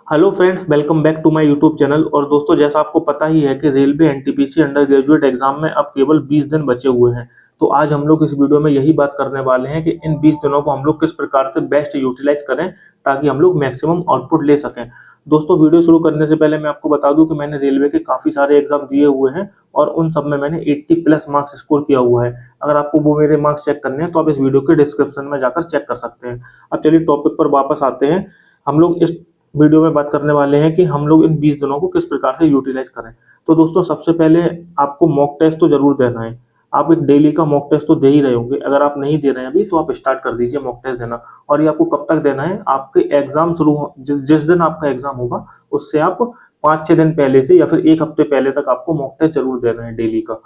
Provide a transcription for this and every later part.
Hello friends, welcome back to my YouTube channel. और दोस्तों, जैसा आपको पता ही है कि railway NTPC undergraduate exam में अब केवल 20 दिन बचे हुए हैं। तो आज हम लोग इस वीडियो में यही बात करने वाले हैं कि इन 20 दिनों को हम लोग किस प्रकार से बेस्ट यूटिलाइज करें ताकि हम लोग मैक्सिमम आउटपुट ले सकें। दोस्तों, वीडियो शुरू करने से पहले मैं आपको बता दूं कि मैंने रेलवे के काफ़ी सारे एग्जाम दिए हुए हैं और उन सब में मैंने 80 प्लस मार्क्स स्कोर किया हुआ है। अगर आपको वो मेरे मार्क्स चेक करने हैं तो आप इस वीडियो के डिस्क्रिप्शन में जाकर चेक कर सकते हैं। अब चलिए टॉपिक पर वापस आते हैं। हम लोग इस वीडियो में बात करने वाले हैं कि हम लोग इन 20 दिनों को किस प्रकार से यूटिलाइज करें। तो दोस्तों, सबसे पहले आपको मॉक टेस्ट तो जरूर देना है। आप एक डेली का मॉक टेस्ट तो दे ही रहे होंगे। अगर आप नहीं दे रहे हैं अभी तो आप स्टार्ट कर दीजिए मॉक टेस्ट देना। और ये आपको कब तक देना है? आपके एग्जाम जिस दिन आपका एग्जाम होगा उससे आप 5-6 दिन पहले से या फिर एक हफ्ते पहले तक आपको मॉक टेस्ट जरूर देना है डेली का।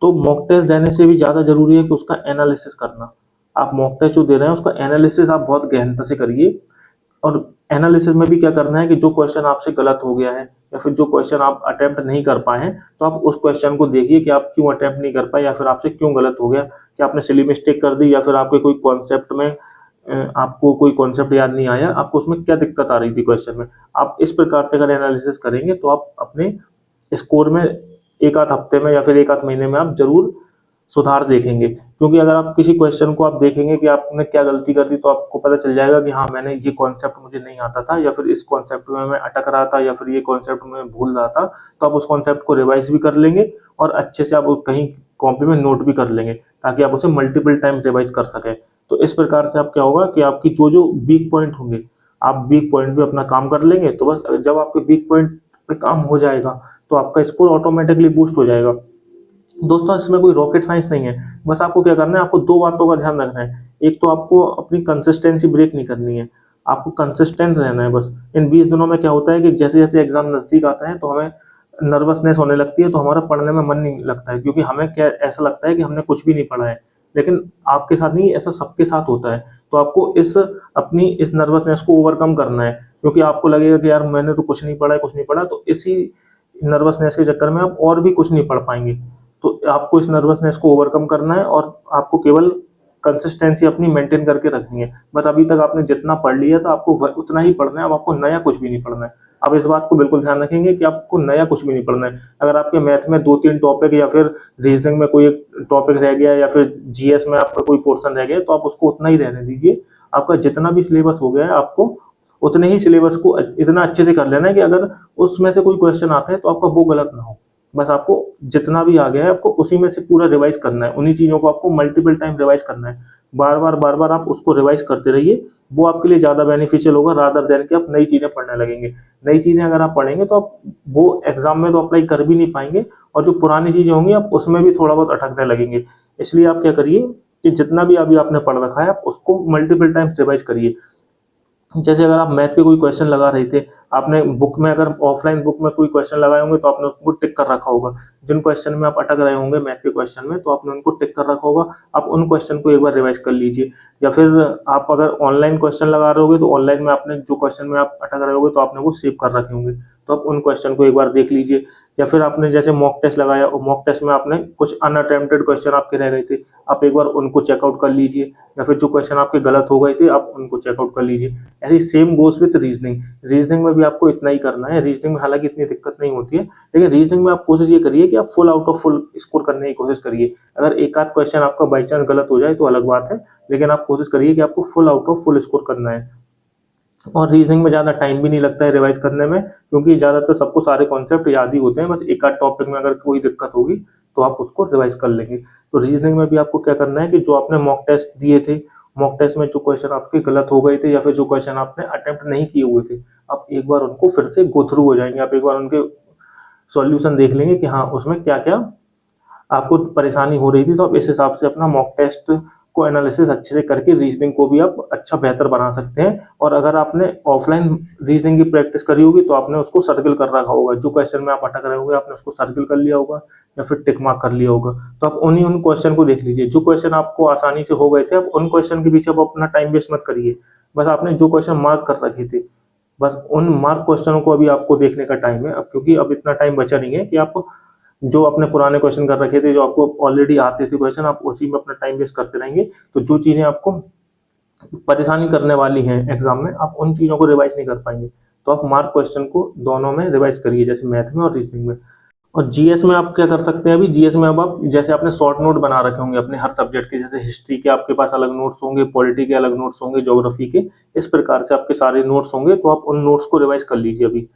तो मॉक टेस्ट देने से भी ज्यादा जरूरी है कि उसका एनालिसिस करना। आप मॉक टेस्ट जो दे रहे हैं उसका एनालिसिस आप बहुत गहनता से करिए। और एनालिसिस में भी क्या करना है कि जो क्वेश्चन आपसे गलत हो गया है या फिर जो क्वेश्चन आप अटेम्प्ट नहीं कर पाए हैं तो आप उस क्वेश्चन को देखिए कि आप क्यों अटेम्प्ट नहीं कर पाए या फिर आपसे क्यों गलत हो गया। कि आपने सिली मिस्टेक कर दी या फिर आपके कोई कॉन्सेप्ट में आपको कोई कॉन्सेप्ट याद नहीं आया, आपको उसमें क्या दिक्कत आ रही थी क्वेश्चन में। आप इस प्रकार से अगर एनालिसिस करेंगे तो आप अपने स्कोर में एक आध हफ्ते में या फिर एक आध महीने में आप जरूर सुधार देखेंगे। क्योंकि अगर आप किसी क्वेश्चन को आप देखेंगे कि आपने क्या गलती कर दी तो आपको पता चल जाएगा कि हाँ, मैंने ये कॉन्सेप्ट मुझे नहीं आता था या फिर इस कॉन्सेप्ट में मैं अटक रहा था या फिर ये कॉन्सेप्ट में भूल रहा था। तो आप उस कॉन्सेप्ट को रिवाइज भी कर लेंगे और अच्छे से आप कहीं कॉपी में नोट भी कर लेंगे ताकि आप उसे मल्टीपल टाइम रिवाइज कर सकें। तो इस प्रकार से आप क्या होगा कि आपकी जो जो वीक पॉइंट होंगे आप वीक पॉइंट भी अपना काम कर लेंगे। तो बस जब आपके वीक पॉइंट पे काम हो जाएगा तो आपका स्कोर ऑटोमेटिकली बूस्ट हो जाएगा। दोस्तों, इसमें कोई रॉकेट साइंस नहीं है। बस आपको क्या करना है, आपको दो बातों का ध्यान रखना है। एक तो आपको अपनी कंसिस्टेंसी ब्रेक नहीं करनी है, आपको कंसिस्टेंट रहना है। बस इन 20 दिनों में क्या होता है कि जैसे जैसे एग्जाम नजदीक आता है तो हमें नर्वसनेस होने लगती है, तो हमारा पढ़ने में मन नहीं लगता है क्योंकि हमें क्या ऐसा लगता है कि हमने कुछ भी नहीं पढ़ा है। लेकिन आपके साथ नहीं, ऐसा सबके साथ होता है। तो आपको इस नर्वसनेस को ओवरकम करना है क्योंकि आपको लगेगा कि यार मैंने तो कुछ नहीं पढ़ा है, कुछ नहीं पढ़ा। तो इसी नर्वसनेस के चक्कर में आप और भी कुछ नहीं पढ़ पाएंगे। तो आपको इस नर्वसनेस को ओवरकम करना है और आपको केवल कंसिस्टेंसी अपनी मेंटेन करके रखनी है। बट अभी तक आपने जितना पढ़ लिया था आपको उतना ही पढ़ना है। अब आपको नया कुछ भी नहीं पढ़ना है। आप इस बात को बिल्कुल ध्यान रखेंगे कि आपको नया कुछ भी नहीं पढ़ना है। अगर आपके मैथ में 2-3 टॉपिक या फिर रीजनिंग में कोई एक टॉपिक रह गया या फिर जीएस में आपका कोई पोर्शन रह गया तो आप उसको उतना ही रहने दीजिए। आपका जितना भी सिलेबस हो गया है आपको उतने ही सिलेबस को इतना अच्छे से कर लेना है कि अगर उसमें से कोई क्वेश्चन आता है तो आपका वो गलत ना हो। बस आपको जितना भी आ गया है आपको उसी में से पूरा रिवाइज करना है। उन्हीं चीजों को आपको मल्टीपल टाइम रिवाइज करना है। बार बार आप उसको रिवाइज करते रहिए। वो आपके लिए ज्यादा बेनिफिशियल होगा रादर देन कि आप नई चीजें पढ़ने लगेंगे। नई चीजें अगर आप पढ़ेंगे तो आप वो एग्जाम में तो अप्लाई कर भी नहीं पाएंगे और जो पुरानी चीजें होंगी आप उसमें भी थोड़ा बहुत अटकने लगेंगे। इसलिए आप क्या करिए कि जितना भी अभी आपने पढ़ रखा है आप उसको मल्टीपल टाइम्स रिवाइज करिए। जैसे अगर आप मैथ पे कोई क्वेश्चन लगा रहे थे, आपने बुक में अगर ऑफलाइन बुक में कोई क्वेश्चन लगाए होंगे तो आपने उसको टिक कर रखा होगा। जिन क्वेश्चन में आप अटक रहे होंगे मैथ के क्वेश्चन में तो आपने उनको टिक कर रखा होगा। आप उन क्वेश्चन को एक बार रिवाइज कर लीजिए। या फिर आप अगर ऑनलाइन क्वेश्चन लगा रहे होगे तो ऑनलाइन में आपने जो क्वेश्चन में आप अटक रहे होगे तो आपने वो सेव कर रखे होंगे। तो आप उन क्वेश्चन को एक बार देख लीजिए। या फिर आपने जैसे मॉक टेस्ट लगाया और मॉक टेस्ट में आपने कुछ अनअटेम्प्टेड क्वेश्चन आपके रह गए थे, आप एक बार उनको चेकआउट कर लीजिए। या फिर जो क्वेश्चन आपके गलत हो गए थे आप उनको चेकआउट कर लीजिए। ऐसे same goes with reasoning. Reasoning में भी आपको इतना ही करना है। रीजनिंग में हालांकि इतनी दिक्कत नहीं होती है, लेकिन रीजनिंग में आप कोशिश ये करिए कि आप full out of full score करने की कोशिश करिए। अगर एक आध क्वेश्चन आपका बाई चांस गलत हो जाए तो अलग बात है, लेकिन आप कोशिश करिए कि आपको full out of full score करना है। और रीजनिंग में ज़्यादा टाइम भी नहीं लगता है रिवाइज करने में क्योंकि ज़्यादातर सबको सारे कॉन्सेप्ट याद ही होते हैं। बस एक आध टॉपिक में अगर कोई दिक्कत होगी तो आप उसको रिवाइज कर लेंगे। तो रीजनिंग में भी आपको क्या करना है कि जो आपने मॉक टेस्ट दिए थे, मॉक टेस्ट में जो क्वेश्चन आपके गलत हो गए थे या फिर जो क्वेश्चन आपने अटेम्प्ट नहीं किए हुए थे, आप एक बार उनको फिर से गो थ्रू हो जाएंगे। आप एक बार उनके सॉल्यूशन देख लेंगे कि हाँ उसमें क्या क्या आपको परेशानी हो रही थी। तो आप इस हिसाब से अपना मॉक टेस्ट को एनालिसिस अच्छे से करके रीजनिंग को भी आप अच्छा बेहतर बना सकते हैं। और अगर आपने ऑफलाइन रीजनिंग की प्रैक्टिस करी होगी तो आपने उसको सर्किल कर रखा होगा। जो क्वेश्चन में आप अटक रहे होंगे आपने उसको सर्किल कर लिया होगा या फिर टिक मार्क कर लिया होगा। तो आप उन क्वेश्चन को देख लीजिए। जो क्वेश्चन आपको आसानी से हो गए थे आप उन क्वेश्चन के पीछे आप अपना टाइम वेस्ट मत करिए। बस आपने जो क्वेश्चन मार्क कर रखे थे बस उन मार्क क्वेश्चनों को अभी आपको देखने का टाइम है। अब क्योंकि अब इतना टाइम बचा नहीं है कि आप जो अपने पुराने क्वेश्चन कर रखे थे, जो आपको ऑलरेडी आते थे क्वेश्चन, आप उसी में अपना टाइम वेस्ट करते रहेंगे। तो जो चीजें आपको परेशानी करने वाली हैं एग्जाम में आप उन चीजों को रिवाइज नहीं कर पाएंगे। तो आप मार्क क्वेश्चन को दोनों में रिवाइज करिए, जैसे मैथ में और रीजनिंग में। और जीएस में आप क्या कर सकते हैं, अभी जीएस में अब आप जैसे आपने शॉर्ट नोट बना रखे होंगे अपने हर सब्जेक्ट के, जैसे हिस्ट्री के आपके पास अलग नोट्स होंगे, पॉलिटी के अलग नोट्स होंगे, ज्योग्राफी के, इस प्रकार से आपके सारे नोट्स होंगे। तो आप उन नोट्स को रिवाइज कर लीजिए। अभी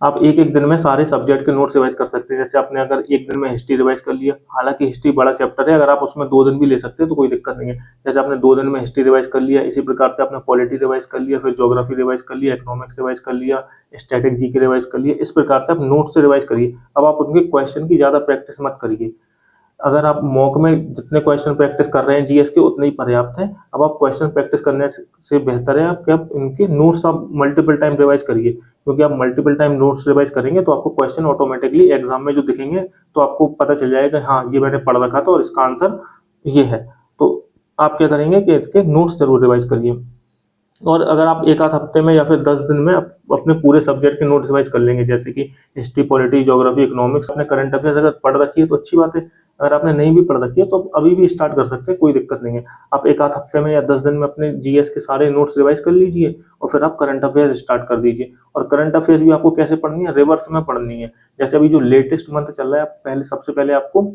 आप एक एक दिन में सारे सब्जेक्ट के नोट्स रिवाइज कर सकते हैं। जैसे आपने अगर एक दिन में हिस्ट्री रिवाइज कर लिया, हालांकि हिस्ट्री बड़ा चैप्टर है, अगर आप उसमें 2 दिन भी ले सकते हैं तो कोई दिक्कत नहीं है। जैसे आपने 2 दिन में हिस्ट्री रिवाइज कर लिया, इसी प्रकार से आपने पॉलिटी रिवाइज कर लिया, फिर ज्योग्राफी रिवाइज कर लिया, इकोनॉमिक्स रिवाइज कर लिया, स्टैटिक जीके रिवाइज कर लिया, इस प्रकार से आप नोट्स से रिवाइज करिए। अब आप उनके क्वेश्चन की ज्यादा प्रैक्टिस मत करिए। अगर आप मॉक में जितने क्वेश्चन प्रैक्टिस कर रहे हैं जीएस के उतने ही पर्याप्त है। अब आप क्वेश्चन प्रैक्टिस करने से बेहतर है आप इनके नोट्स आप मल्टीपल टाइम रिवाइज करिए, क्योंकि आप मल्टीपल टाइम नोट्स रिवाइज करेंगे तो आपको क्वेश्चन ऑटोमेटिकली एग्जाम में जो दिखेंगे तो आपको पता चल जाएगा, हाँ ये मैंने पढ़ रखा था और इसका आंसर ये है। तो आप क्या करेंगे कि इसके नोट्स जरूर रिवाइज करिए। और अगर आप एक आध हफ्ते में या फिर 10 दिन में आप अपने पूरे सब्जेक्ट के नोट रिवाइज कर लेंगे, जैसे कि हिस्ट्री, पॉलिटी, ज्योग्राफी, इकोनॉमिक्स, अपने करंट अफेयर्स अगर पढ़ रखी है तो अच्छी बात है। अगर आपने नहीं भी पढ़ रखी है तो आप अभी भी स्टार्ट कर सकते हैं, कोई दिक्कत नहीं है। आप एक आध हफ्ते में या 10 दिन में अपने जीएस के सारे नोट्स रिवाइज कर लीजिए और फिर आप करंट अफेयर्स स्टार्ट कर दीजिए। और करंट अफेयर्स भी आपको कैसे पढ़नी है, रिवर्स में पढ़नी है। जैसे अभी जो लेटेस्ट मंथ चल रहा है, पहले सबसे पहले आपको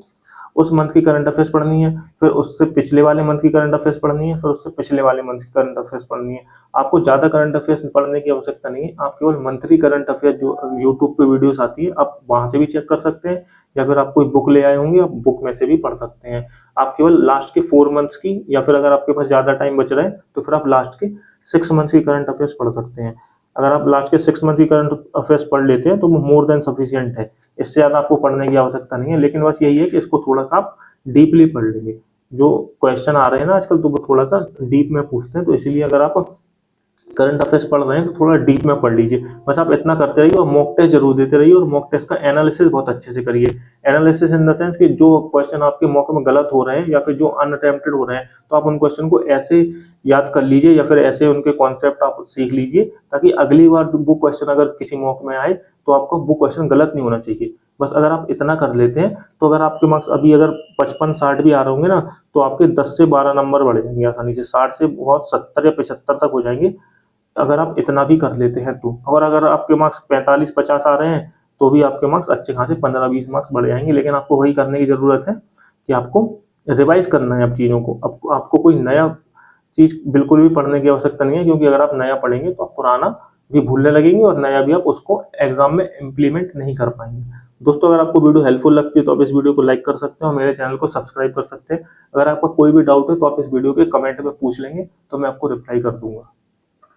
उस मंथ की करंट अफेयर्स पढ़नी है, फिर उससे पिछले वाले मंथ की करंट अफेयर्स पढ़नी है, फिर उससे पिछले वाले मंथ की करंट अफेयर्स पढ़नी है। आपको ज्यादा करंट अफेयर्स पढ़ने की आवश्यकता नहीं है, आप केवल मंथली करंट अफेयर्स जो यूट्यूब पे वीडियोस आती है आप वहां से भी चेक कर सकते हैं, या फिर आप कोई बुक ले आए होंगे आप बुक में से भी पढ़ सकते हैं। आप केवल लास्ट के 4 मंथ्स की, या फिर अगर आपके पास ज्यादा टाइम बच रहा है तो फिर आप लास्ट के 6 मंथ्स की करंट अफेयर्स पढ़ सकते हैं। अगर आप लास्ट के 6 मंथ की करंट अफेयर्स पढ़ लेते हैं तो वो मोर देन सफिशियंट है, इससे ज्यादा आपको पढ़ने की आवश्यकता नहीं है। लेकिन बस यही है कि इसको थोड़ा सा आप डीपली पढ़ लेंगे। जो क्वेश्चन आ रहे हैं ना आजकल तो वो थोड़ा सा डीप में पूछते हैं, तो इसीलिए अगर आप करंट अफेयर्स पढ़ रहे हैं तो थोड़ा डीप में पढ़ लीजिए। बस आप इतना करते रहिए और मॉक टेस्ट जरूर देते रहिए, और मॉक टेस्ट का एनालिसिस बहुत अच्छे से करिए। एनालिसिस इन द सेंस कि जो क्वेश्चन आपके मॉक में गलत हो रहे हैं या फिर जो अनअटेम्प्टेड हो रहे हैं, तो आप उन क्वेश्चन को ऐसे याद कर लीजिए या फिर ऐसे उनके कॉन्सेप्ट आप सीख लीजिए, ताकि अगली बार जो वो क्वेश्चन अगर किसी मॉक में आए तो आपको वो क्वेश्चन गलत नहीं होना चाहिए। बस अगर आप इतना कर लेते हैं तो अगर आपके मार्क्स अभी अगर 55-60 भी आ रहे होंगे ना, तो आपके 10 से 12 नंबर बढ़ जाएंगे आसानी से, 60 से बहुत 70 या 75 तक हो जाएंगे अगर आप इतना भी कर लेते हैं तो। और अगर आपके मार्क्स 45-50 आ रहे हैं तो भी आपके मार्क्स अच्छे खासे 15-20 मार्क्स बढ़ जाएंगे। लेकिन आपको वही करने की जरूरत है कि आपको रिवाइज करना है अब चीजों को। अब आपको कोई नया चीज बिल्कुल भी पढ़ने की आवश्यकता नहीं है, क्योंकि अगर आप नया पढ़ेंगे तो आप पुराना भी भूलने लगेंगे और नया भी आप उसको एग्जाम में इम्प्लीमेंट नहीं कर पाएंगे। दोस्तों, अगर आपको वीडियो हेल्पफुल लगती है तो आप इस वीडियो को लाइक कर सकते हैं और मेरे चैनल को सब्सक्राइब कर सकते हैं। अगर आपका कोई भी डाउट है तो आप इस वीडियो के कमेंट में पूछ लेंगे, तो मैं आपको रिप्लाई कर दूंगा।